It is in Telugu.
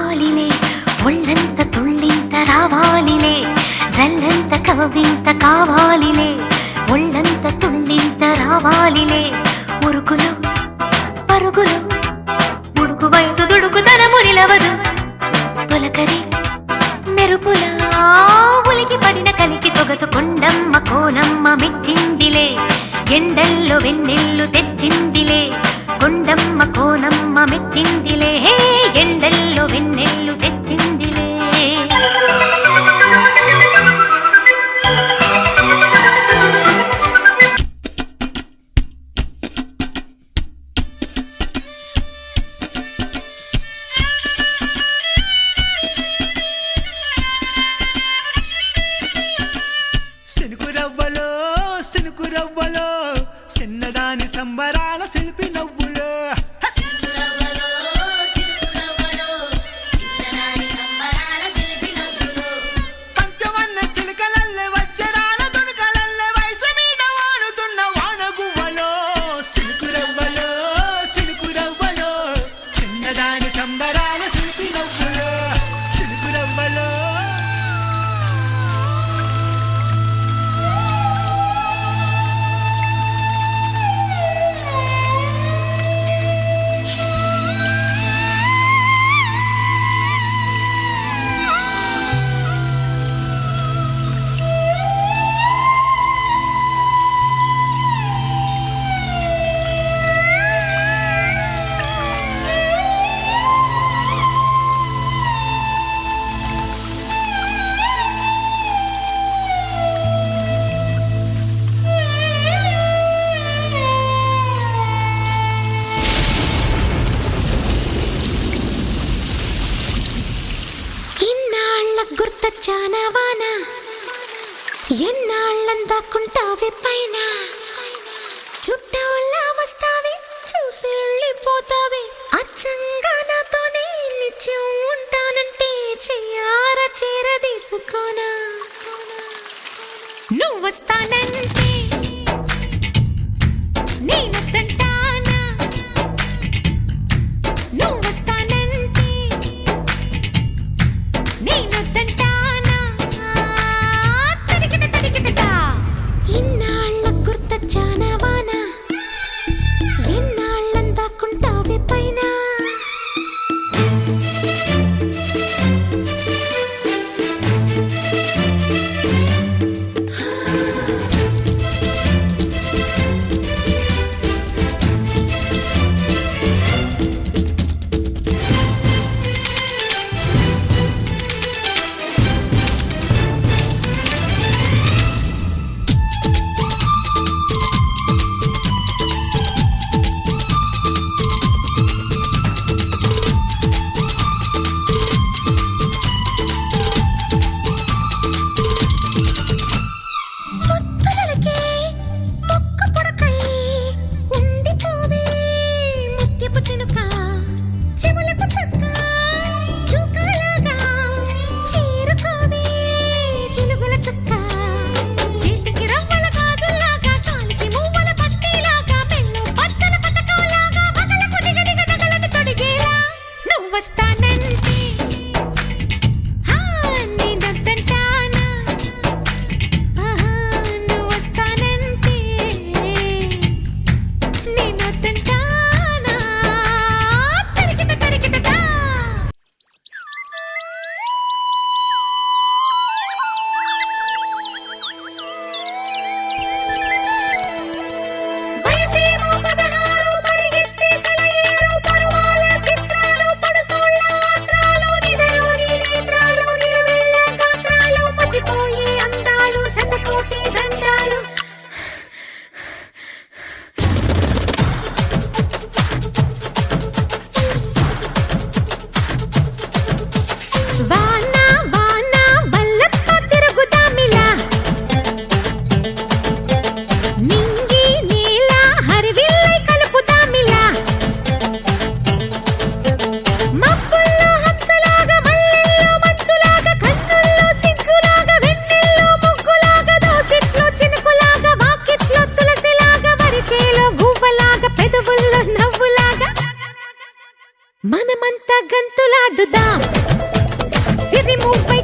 కావాలిలే ఒళ్ళంత తుళ్ళింత రావాలిలే జల్లంత కవ్వింత కావాలిలే ఒళ్ళంత తుళ్ళింత రావాలిలే ఉరుకులు పరుగులు ఉడుకు వయసు దుడుకుతన మురిలవదు తొలకరి మెరుపులా ఉలికి పడిన కలికి సొగసు కొండమ్మ కోనమ్మ మెచ్చిందిలే ఎండల్లో వెన్నెల్లు తెచ్చిందిలే కొండమ్మ కోనమ్మ మెచ్చిందిలే ఎండల్లో వెన్నెల్లు తెచ్చిందిలే సినుకురవ్వలో చిన్నదాని సంబరాల శిల్పి నవ్వులో పంచవన్న చిలుకలల్లె వజ్రాల దునుకలల్లె వయసు మీద వాడుతున్న వానగువ్వలో సినుకురవ్వలో చిన్నదాని సంబరాల శిల్పి నవ్వులో సినుకురవ్వలో గుర్తొచ్చానవాన ఎన్నాళ్ళందాకుంటావే పైన చుట్టూలా వస్తావే చూసి వెళ్ళిపోతావే అచ్చంగా నాతోనే నిత్యం ఉంటానంటే చెయ్యార చేరదీసుకోనా నువ్వు వస్తానంటే నేనొద్దంటానా నువ్వు వస్తానంటే నేనొద్దంటానా తరికిట ఇన్నాళ్ళ గుర్తొచ్చానవాన ఎన్నాళ్ళందాకుంటావే పైన సిరి మువ్వై